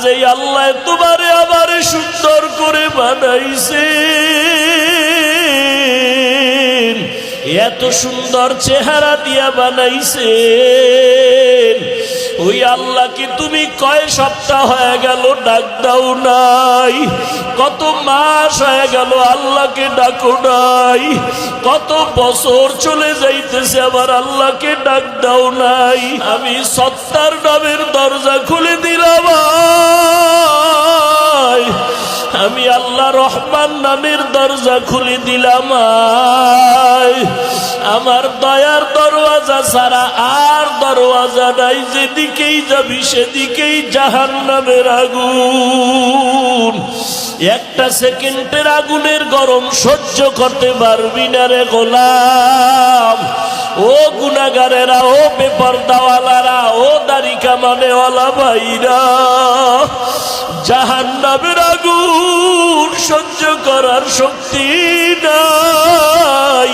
যে আল্লাহ তোমারে আমারে সুন্দর করে বানাইছে, এত সুন্দর চেহারা দিয়া বানাইছে, ওই আল্লাহকে তুমি কয় সপ্তাহ হয়ে গেল ডাক দাও নাই, কত মাস হয়ে গেল আল্লাহকে ডাকো নাই, কত বছর চলে যাইতেছে আবার আল্লাহকে ডাক দাও নাই। আমি সত্তার নামের দরজা খুলে দিলাম, আমি আল্লাহ রহমান নামের দরজা খুলে দিলাম, আমার দয়ার দরওয়াজা ছাড়া আর দরওয়াজা নাই, যেদিকেই যাবি সেদিকেই জাহান্নামের আগুন। একটা সেকেন্ডের আগুনের গরম সহ্য করতে পারবি না রে গোলাম। ও গুনাহগারেরা, ও বেপরদাওয়ালারা, ও দাড়ি কামানেওয়ালা ভাইরা, জাহান্নামের আগুন সহ্য করার শক্তি নাই।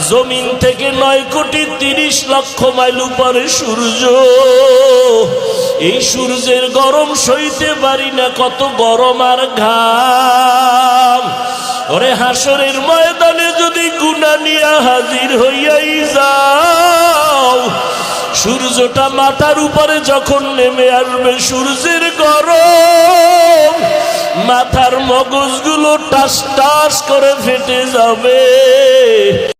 জমিন থেকে 9,30,00,000 মাইল উপরে সূর্য, এই সূর্যের গরম সইতে পারি না, কত গরম আর ঘাম। ওরে হাসরের ময়দানে যদি গুনাহ নিয়া হাজির হইয়াই যাও, সূর্যটা মাথার উপরে যখন নেমে আসবে, সূর্যের গরম মাথার মগজগুলো টাস টাস করে ফেটে যাবে।